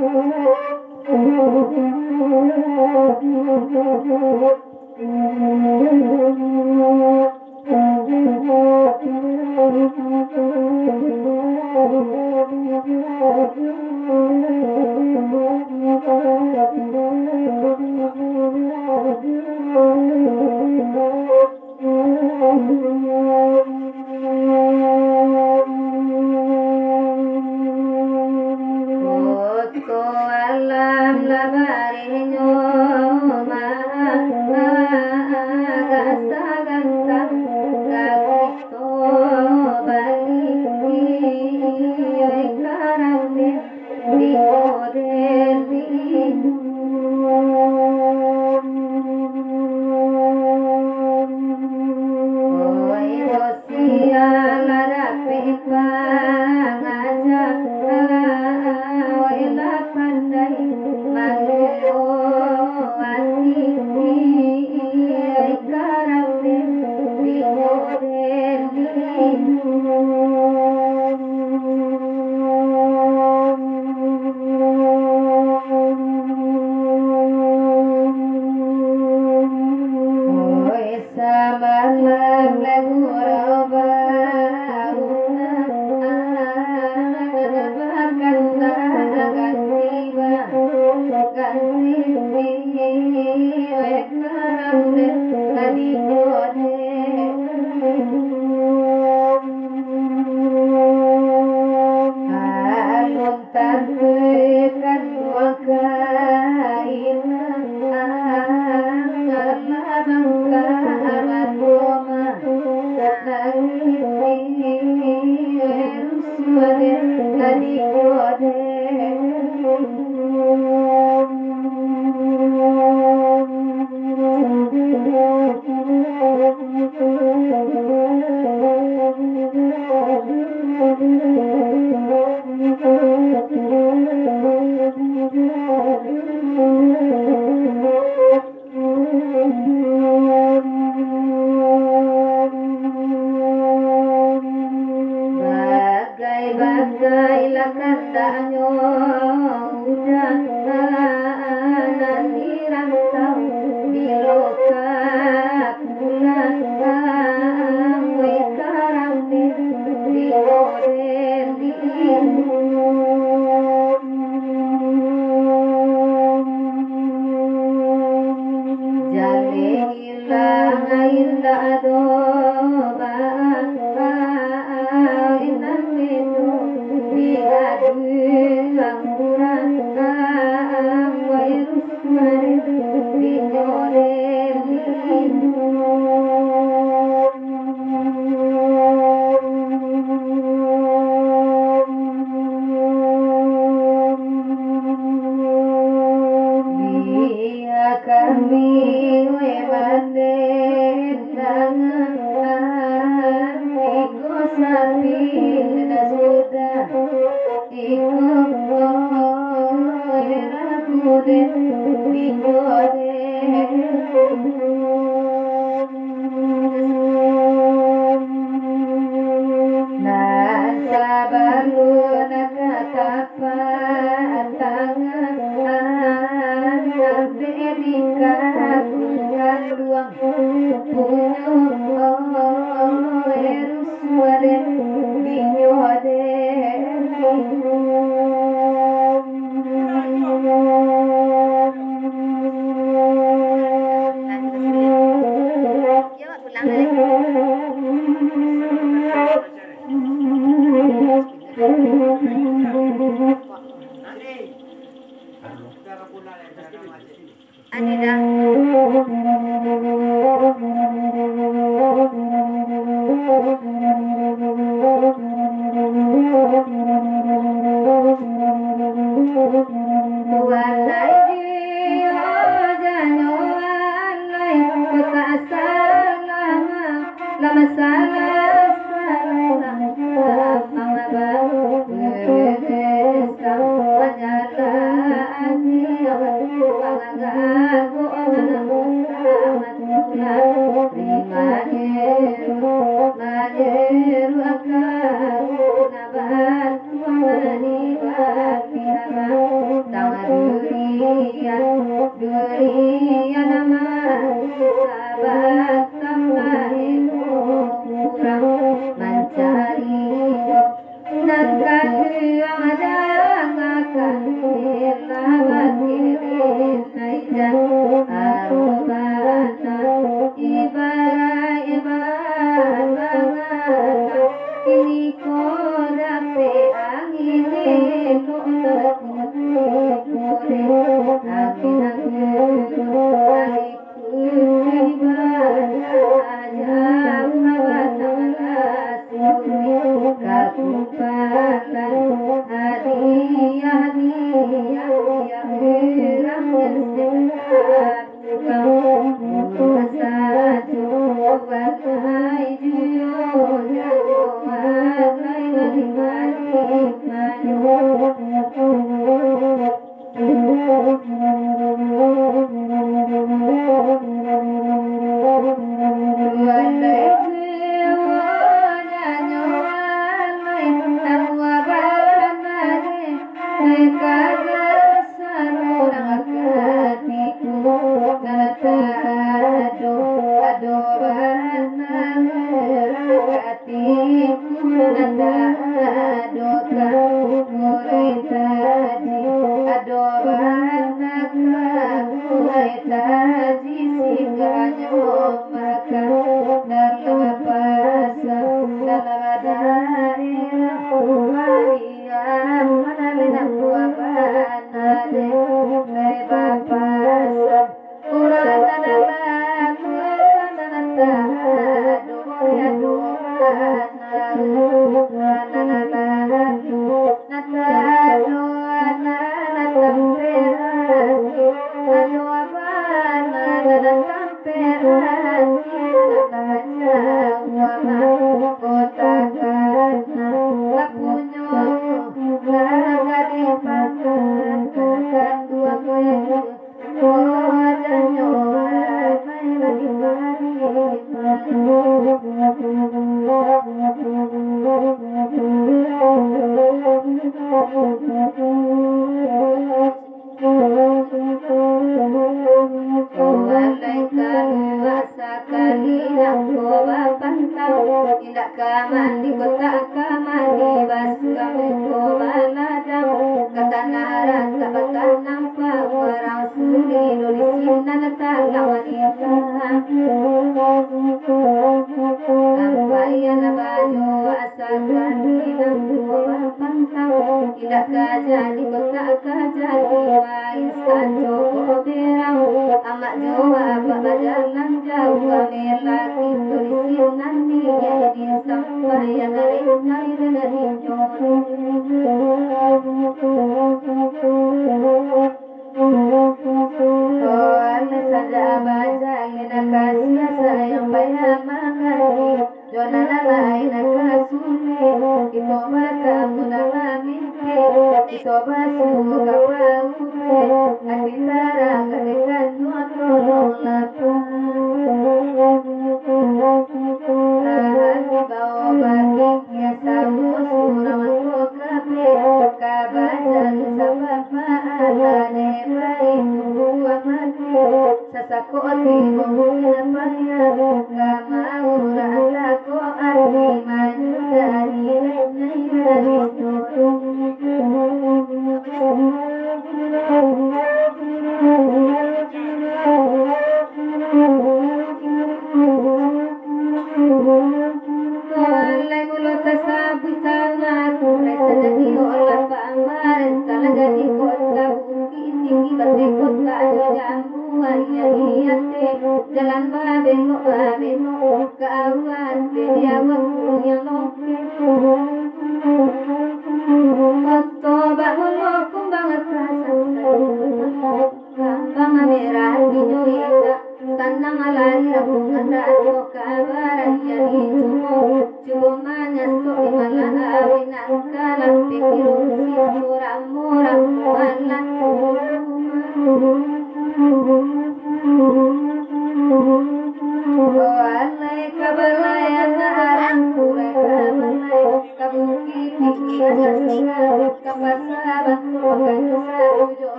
Terima kasih.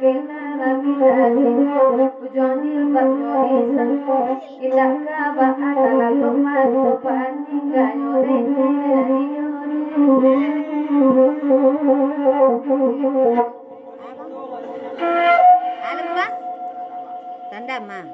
Saya Tanda mah.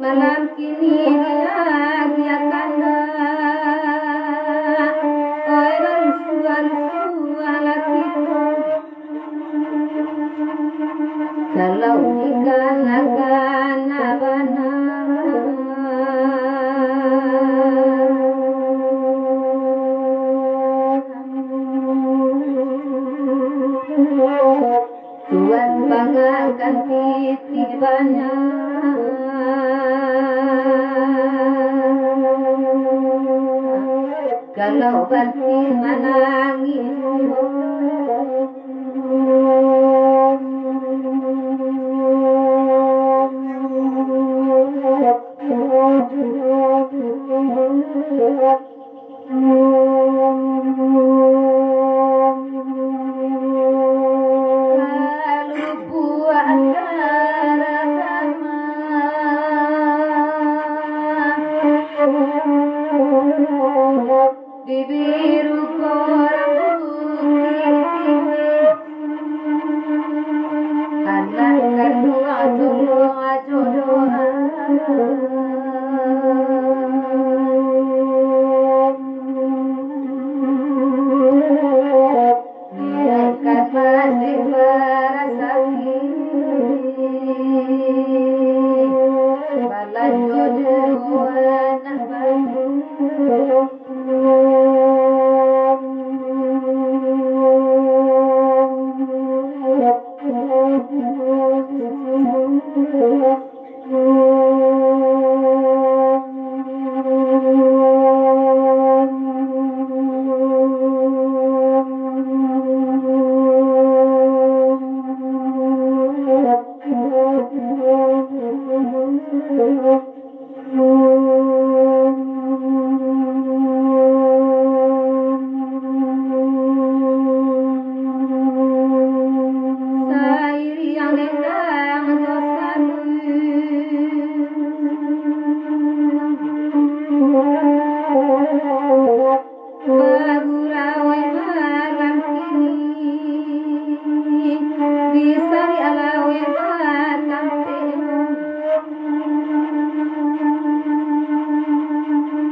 Malam kini lagi akan oi baru lagi kalau ikan akan abana Tuhan banggakan titipannya kalau batin menangis biru korang anak kedua jodoh biarkan masih merasa balas jodoh anak baru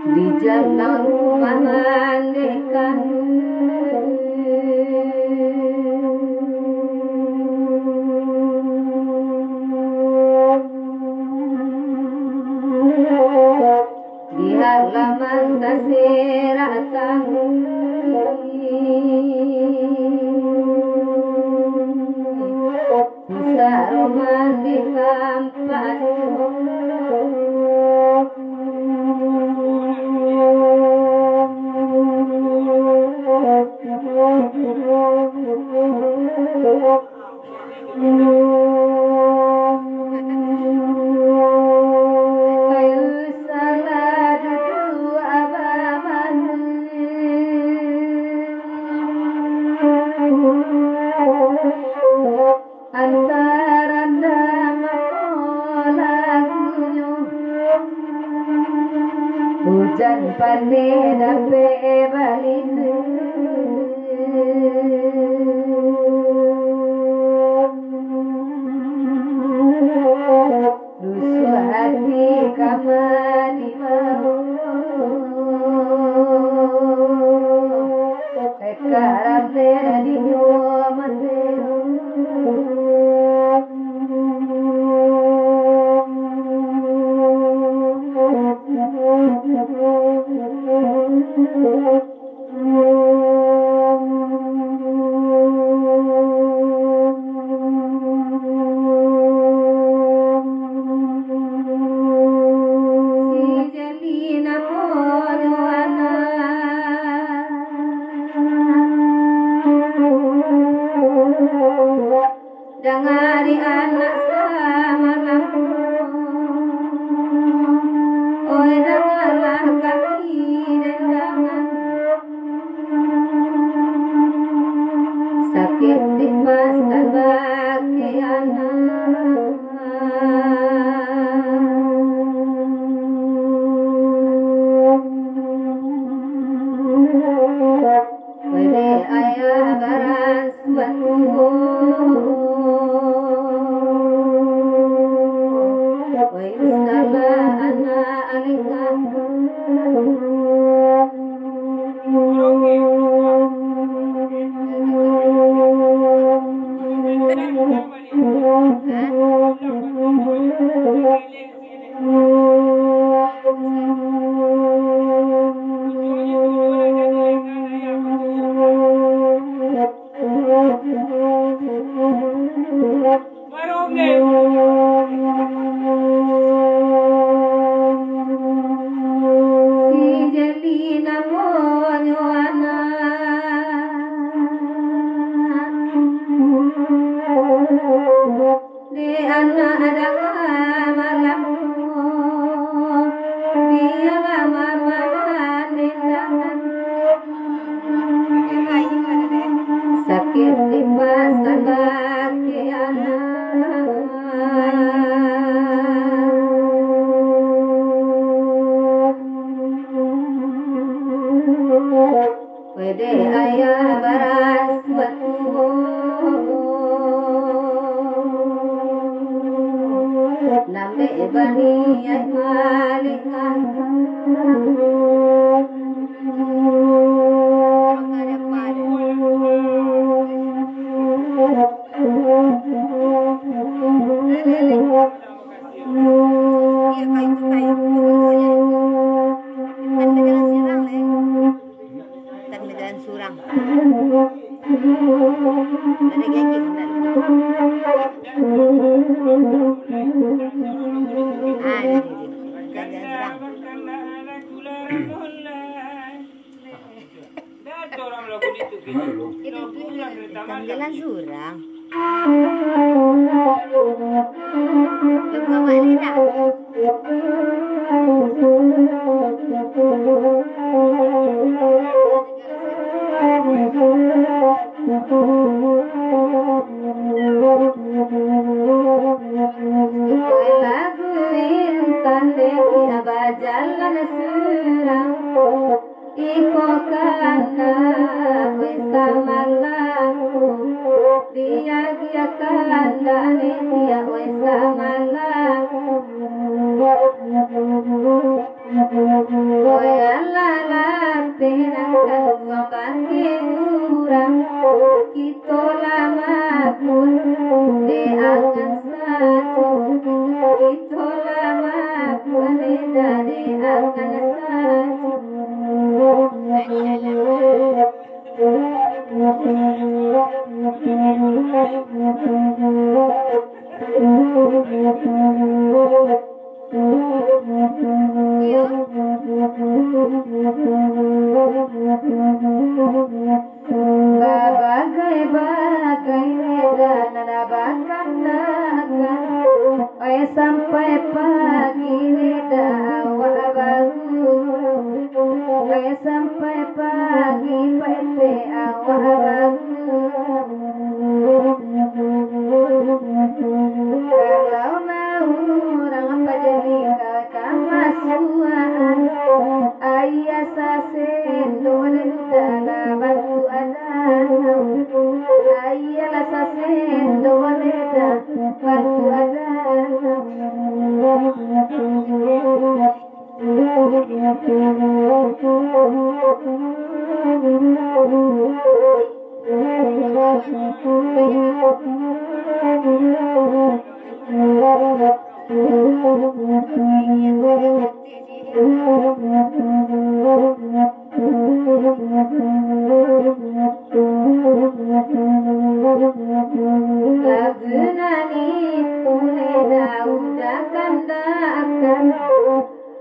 di jalan mandekan di halaman terseratan bisa romantis kampan hujan pandai dapat balindu dusu hati kamar di bawah sekarang tadi nyaman Sakit di pasangan Wede ayah baras batu Nambe bani ay malikan Jalan surang. Jalan surang iko kana wesa malahu dia kana dia wesa malahu la la pena kalwa bagi urang kito lama pun de akan satu kito lama pun de akan satu bagai nada bahkan sampai pagi nida baru sampai pagi pete awal kalau mau orang apa jadi kakak masuan ayah sasen dole dana bantu ada ayah la sasen dole dana bantu ada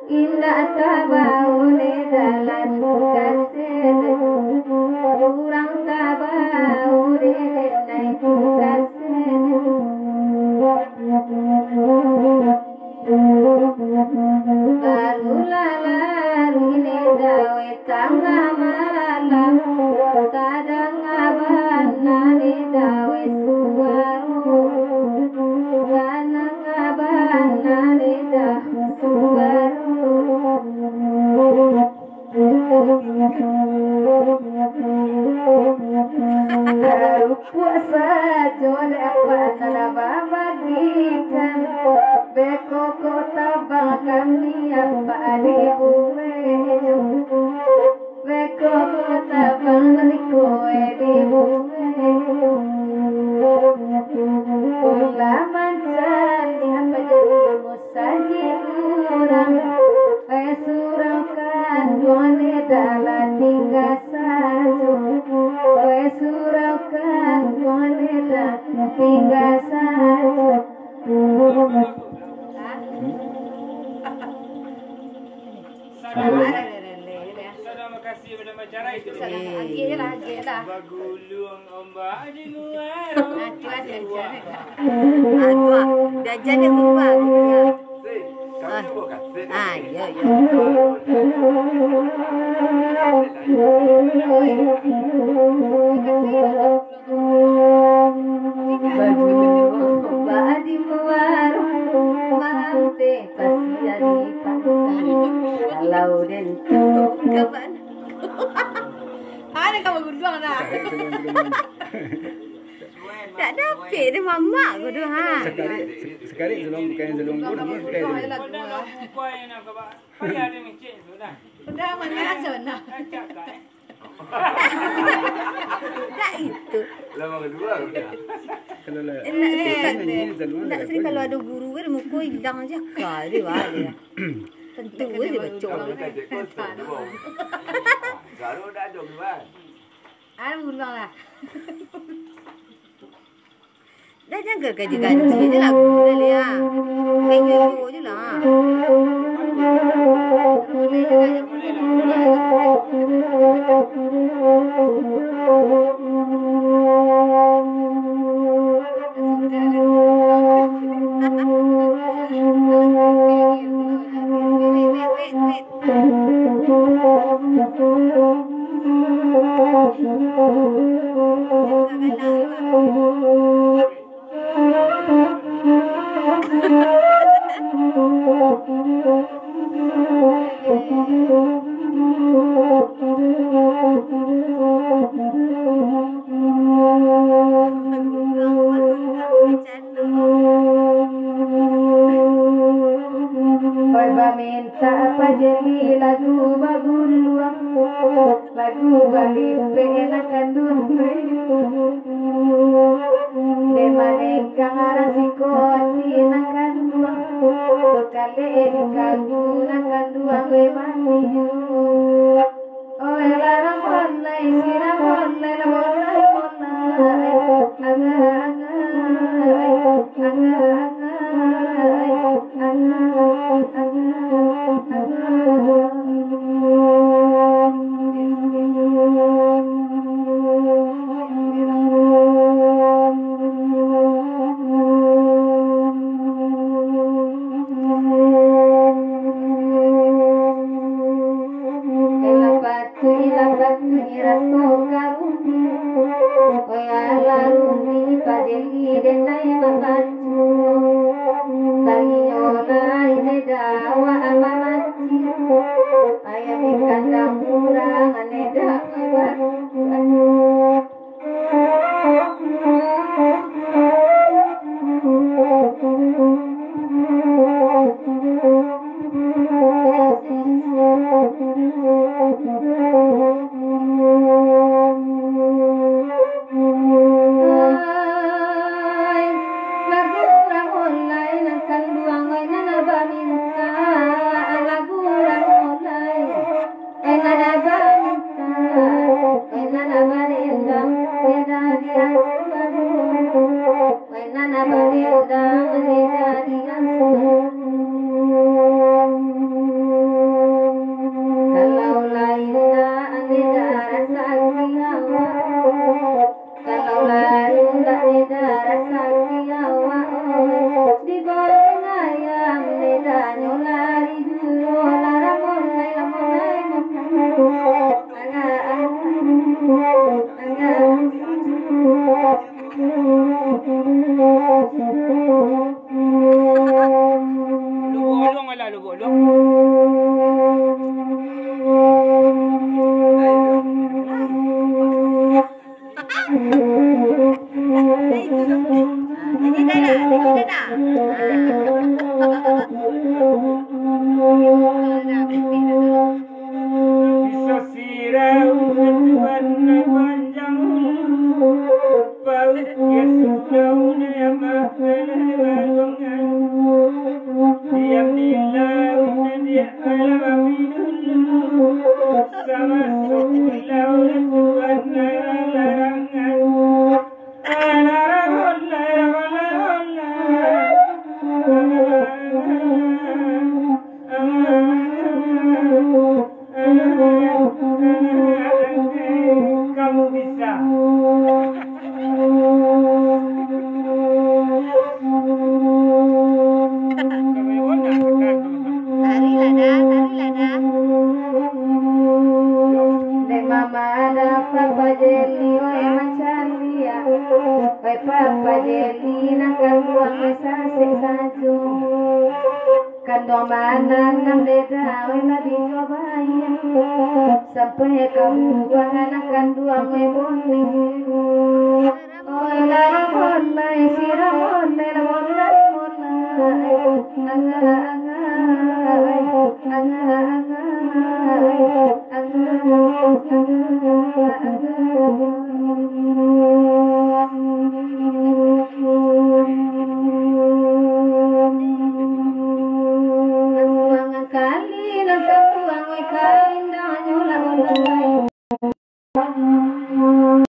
indah tabau dalam kasih kurang tabau naik kasih baru lalu dawe tangga malam kadang abana dawe suaru kadang abana dawe suaru baru puasa jole apa babagikan beko kota kami apa dibuwe beko kota bangli kowe dibuwe ulaman Salam makasih pada macara itu. Agak lah. Bagulung ombak di luar. Dah jadi berubah. Kamu bukan? Ya. Badi muar mampe pasti di pantai kalau den Kapan? ada kamu berdua nak Tak dapat dia mamak ko tu ha. Sekali sebelum pun Kau dah kuai nak kau payah dia mecik sudah. udah mana zona Acak kan? Tak itu. Lama kedua udah. kalau lah. Nak sering kalau ada guru kan muka hilang je kal dia dia. Tentu dia baca. Kamu tak cek kosong tu. Baru dah ada keluar. ada berdua lah Dah jangan gaji-gaji je lah guru dia ya. Kayu je lah. Koi minta apa jadi lagu baguluang lagu balik pena kandung de maneka arasiko atina kanduang kale di kaguna kanduang we maniu oh lara monna isira monna la monna Oya larumi pajeli denai makan Kamu bisa. Tari lada, tari lada. De mama ada papa jeli oi macan dia. Oi papa jeli nakal buang mesase saju. Kandong mana nam deda oi nabi jobaya. Sampai kamu buang kandung oi boni. Oi laramon mai siramon mai lamon lamon.